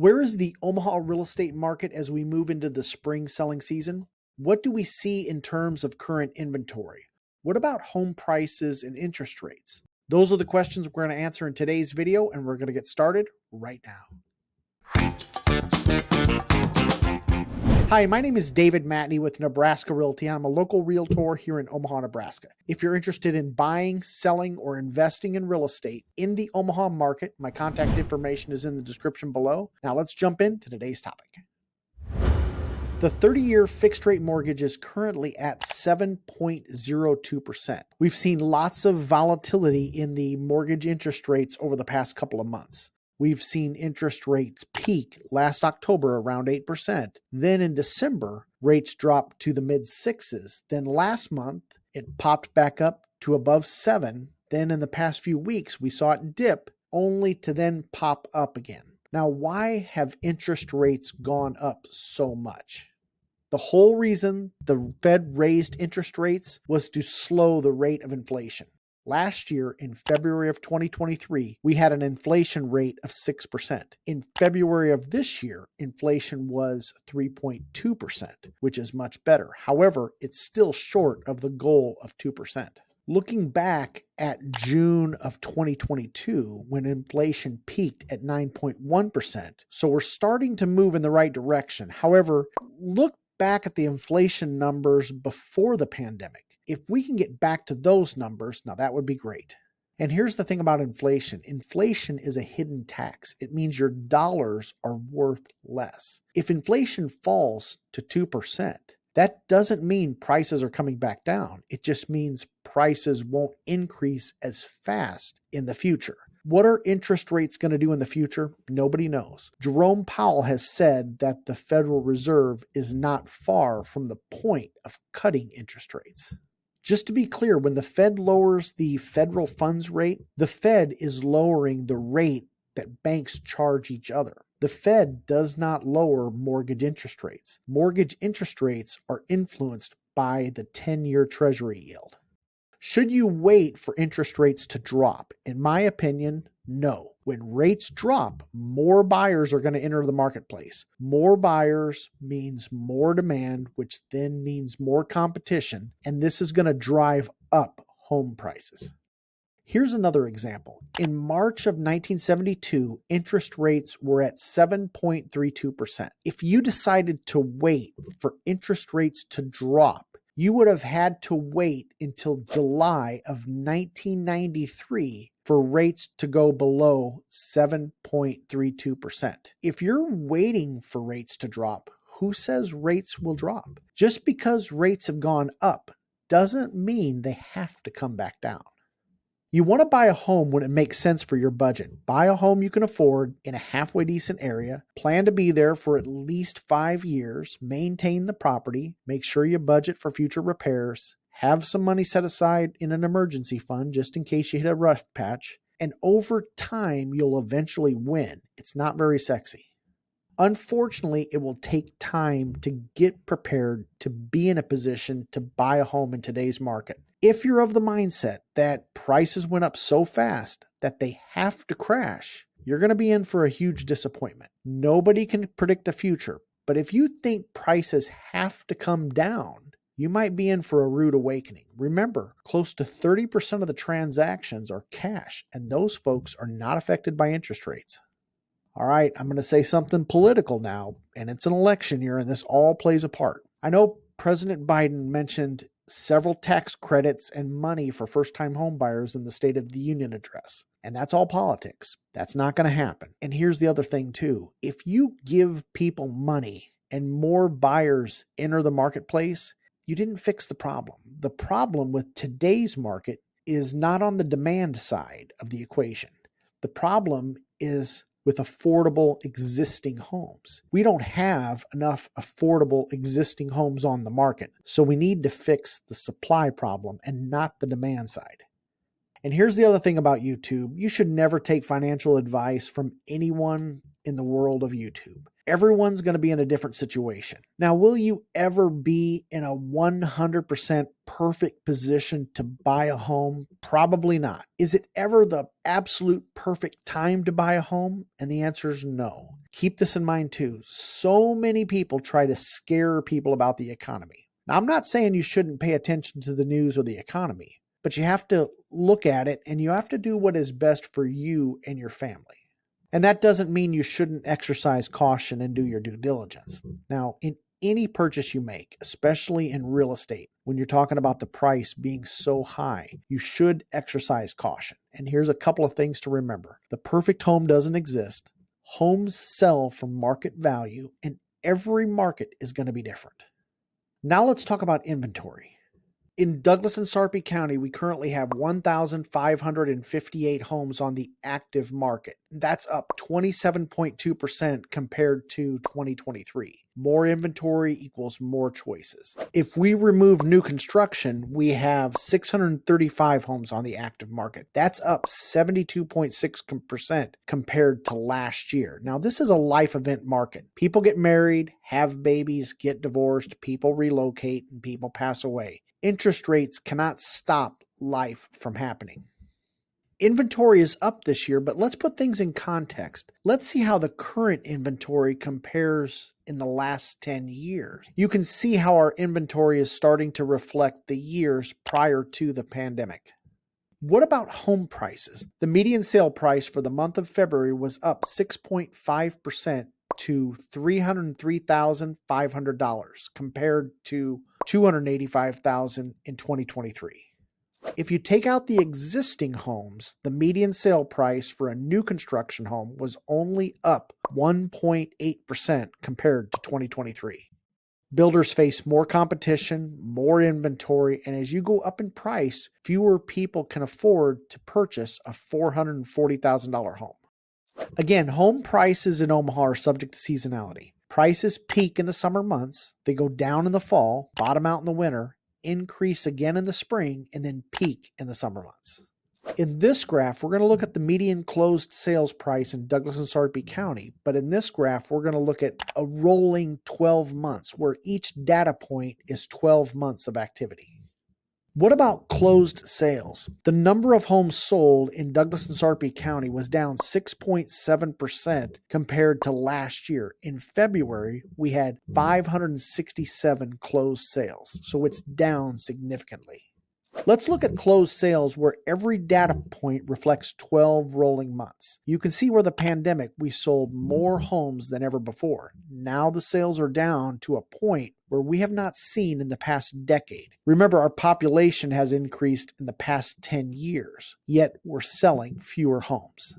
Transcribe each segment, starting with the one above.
Where is the Omaha real estate market as we move into the spring selling season? What do we see in terms of current inventory? What about home prices and interest rates? Those are the questions we're going to answer in today's video, and we're going to get started right now. Hi, my name is David Matney with Nebraska Realty. I'm a local realtor here in Omaha, Nebraska. If you're interested in buying, selling, or investing in real estate in the Omaha market, my contact information is in the description below. Now let's jump into today's topic. The 30-year fixed rate mortgage is currently at 7.02%. We've seen lots of volatility in the mortgage interest rates over the past couple of months. We've seen interest rates peak last October around 8%. Then in December, rates dropped to the mid sixes. Then last month, it popped back up to above 7. Then in the past few weeks, we saw it dip only to then pop up again. Now, why have interest rates gone up so much? The whole reason the Fed raised interest rates was to slow the rate of inflation. Last year, in February of 2023, we had an inflation rate of 6%. In February of this year, inflation was 3.2%, which is much better. However, it's still short of the goal of 2%. Looking back at June of 2022, when inflation peaked at 9.1%, so we're starting to move in the right direction. However, look back at the inflation numbers before the pandemic. If we can get back to those numbers, now that would be great. And here's the thing about inflation. Inflation is a hidden tax. It means your dollars are worth less. If inflation falls to 2%, that doesn't mean prices are coming back down. It just means prices won't increase as fast in the future. What are interest rates going to do in the future? Nobody knows. Jerome Powell has said that the Federal Reserve is not far from the point of cutting interest rates. Just to be clear, when the Fed lowers the federal funds rate, the Fed is lowering the rate that banks charge each other. The Fed does not lower mortgage interest rates. Mortgage interest rates are influenced by the 10-year Treasury yield. Should you wait for interest rates to drop? In my opinion, no. When rates drop, more buyers are going to enter the marketplace. More buyers means more demand, which then means more competition, and this is going to drive up home prices. Here's another example. In March of 1972, interest rates were at 7.32%. If you decided to wait for interest rates to drop, you would have had to wait until July of 1993 for rates to go below 7.32%. If you're waiting for rates to drop, who says rates will drop? Just because rates have gone up doesn't mean they have to come back down. You want to buy a home when it makes sense for your budget. Buy a home you can afford in a halfway decent area. Plan to be there for at least 5 years. Maintain the property. Make sure you budget for future repairs. Have some money set aside in an emergency fund just in case you hit a rough patch. And over time, you'll eventually win. It's not very sexy. Unfortunately, it will take time to get prepared to be in a position to buy a home in today's market. If you're of the mindset that prices went up so fast that they have to crash, you're going to be in for a huge disappointment. Nobody can predict the future, but if you think prices have to come down, you might be in for a rude awakening. Remember, close to 30% of the transactions are cash, and those folks are not affected by interest rates. All right, I'm going to say something political now, and it's an election year, and this all plays a part. I know President Biden mentioned several tax credits and money for first-time home buyers in the State of the Union address, and that's all politics. That's not going to happen. And here's the other thing, too. If you give people money and more buyers enter the marketplace, you didn't fix the problem. The problem with today's market is not on the demand side of the equation. The problem is with affordable existing homes. We don't have enough affordable existing homes on the market, so we need to fix the supply problem and not the demand side. And here's the other thing about YouTube. You should never take financial advice from anyone in the world of YouTube. Everyone's going to be in a different situation. Now, will you ever be in a 100% perfect position to buy a home? Probably not. Is it ever the absolute perfect time to buy a home? And the answer is no. Keep this in mind too. So many people try to scare people about the economy. Now, I'm not saying you shouldn't pay attention to the news or the economy, but you have to look at it and you have to do what is best for you and your family. And that doesn't mean you shouldn't exercise caution and do your due diligence. Now, in any purchase you make, especially in real estate, when you're talking about the price being so high, you should exercise caution. And here's a couple of things to remember. The perfect home doesn't exist. Homes sell for market value, and every market is going to be different. Now let's talk about inventory. In Douglas and Sarpy County, we currently have 1,558 homes on the active market. That's up 27.2% compared to 2023. More inventory equals more choices. If we remove new construction, we have 635 homes on the active market. That's up 72.6% compared to last year. Now, this is a life event market. People get married, have babies, get divorced, people relocate, and people pass away. Interest rates cannot stop life from happening. Inventory is up this year, but let's put things in context. Let's see how the current inventory compares in the last 10 years. You can see how our inventory is starting to reflect the years prior to the pandemic. What about home prices? The median sale price for the month of February was up 6.5% to $303,500 compared to $285,000 in 2023. If you take out the existing homes, the median sale price for a new construction home was only up 1.8% compared to 2023. Builders face more competition, more inventory, and as you go up in price, fewer people can afford to purchase a $440,000 home. Again, home prices in Omaha are subject to seasonality. Prices peak in the summer months, they go down in the fall, bottom out in the winter, increase again in the spring, and then peak in the summer months. In this graph, we're going to look at the median closed sales price in Douglas and Sarpy County, but in this graph, we're going to look at a rolling 12 months where each data point is 12 months of activity. What about closed sales? The number of homes sold in Douglas and Sarpy County was down 6.7% compared to last year. In February, we had 567 closed sales, so it's down significantly. Let's look at closed sales where every data point reflects 12 rolling months. You can see where the pandemic, we sold more homes than ever before. Now the sales are down to a point where we have not seen in the past decade. Remember, our population has increased in the past 10 years, yet we're selling fewer homes.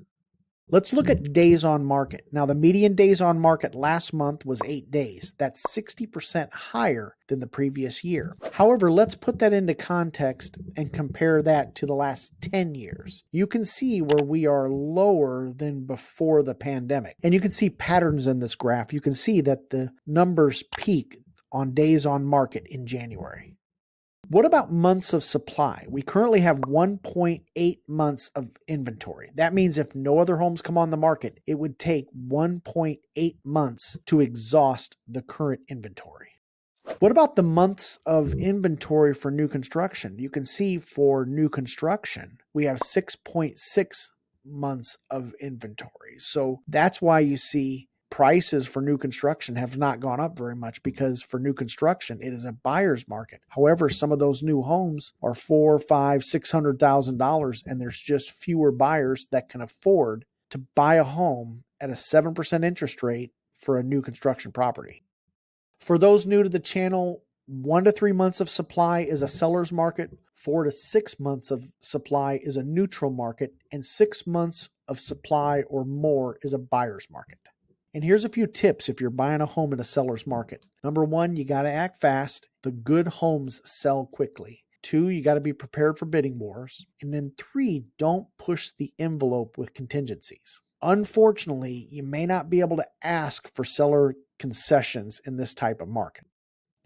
Let's look at days on market. Now, the median days on market last month was 8 days. That's 60% higher than the previous year. However, let's put that into context and compare that to the last 10 years. You can see where we are lower than before the pandemic. And you can see patterns in this graph. You can see that the numbers peak on days on market in January. What about months of supply? We currently have 1.8 months of inventory. That means if no other homes come on the market, it would take 1.8 months to exhaust the current inventory. What about the months of inventory for new construction? You can see for new construction, we have 6.6 months of inventory. So that's why you see prices for new construction have not gone up very much, because for new construction, it is a buyer's market. However, some of those new homes are $400,000, $500,000, $600,000, and there's just fewer buyers that can afford to buy a home at a 7% interest rate for a new construction property. For those new to the channel, 1 to 3 months of supply is a seller's market, 4 to 6 months of supply is a neutral market, and 6 months of supply or more is a buyer's market. And here's a few tips if you're buying a home in a seller's market. Number 1, you got to act fast. The good homes sell quickly. 2, you got to be prepared for bidding wars. And then 3, don't push the envelope with contingencies. Unfortunately, you may not be able to ask for seller concessions in this type of market.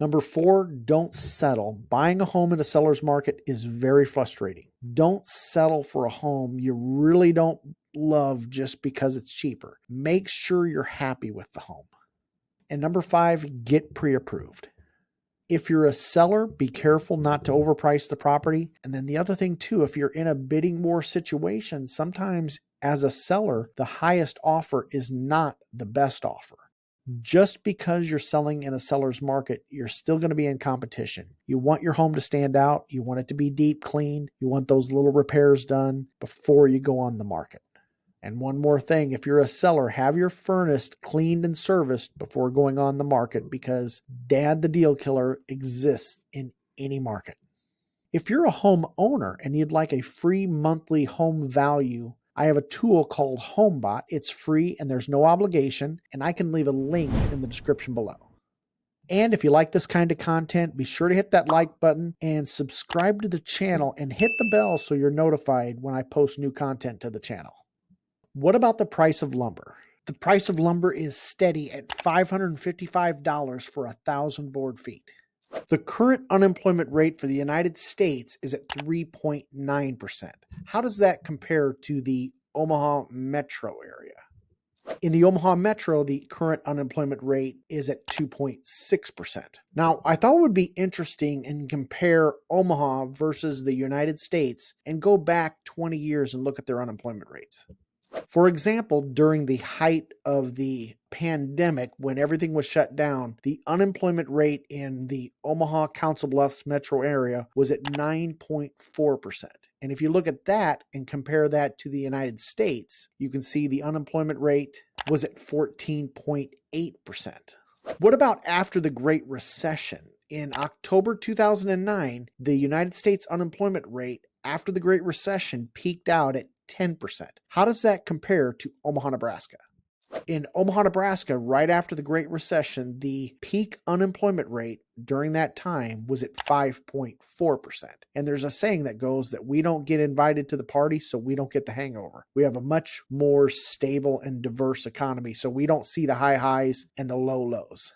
Number 4, don't settle. Buying a home in a seller's market is very frustrating. Don't settle for a home you really don't love just because it's cheaper. Make sure you're happy with the home. And number 5, get pre-approved. If you're a seller, be careful not to overprice the property. And then the other thing too, if you're in a bidding war situation, sometimes As a seller, the highest offer is not the best offer. Just because you're selling in a seller's market, you're still going to be in competition. You want your home to stand out. You want it to be deep cleaned. You want those little repairs done before you go on the market. And one more thing, if you're a seller, have your furnace cleaned and serviced before going on the market, because Dad the Deal Killer exists in any market. If you're a home owner and you'd like a free monthly home value, I have a tool called HomeBot. It's free and there's no obligation, and I can leave a link in the description below. And if you like this kind of content, be sure to hit that like button and subscribe to the channel and hit the bell so you're notified when I post new content to the channel. What about the price of lumber? The price of lumber is steady at $555 for 1,000 board feet. The current unemployment rate for the United States is at 3.9%. How does that compare to the Omaha metro area? In the Omaha metro, the current unemployment rate is at 2.6%. Now, I thought it would be interesting and compare Omaha versus the United States and go back 20 years and look at their unemployment rates. For example, during the height of the pandemic, when everything was shut down, the unemployment rate in the Omaha Council Bluffs metro area was at 9.4%. And if you look at that and compare that to the United States, you can see the unemployment rate was at 14.8%. What about after the Great Recession? In October 2009, the United States unemployment rate after the Great Recession peaked out at 10%. How does that compare to Omaha, Nebraska? In Omaha, Nebraska, right after the Great Recession, the peak unemployment rate during that time was at 5.4%. And there's a saying that goes that we don't get invited to the party, so we don't get the hangover. We have a much more stable and diverse economy, so we don't see the high highs and the low lows.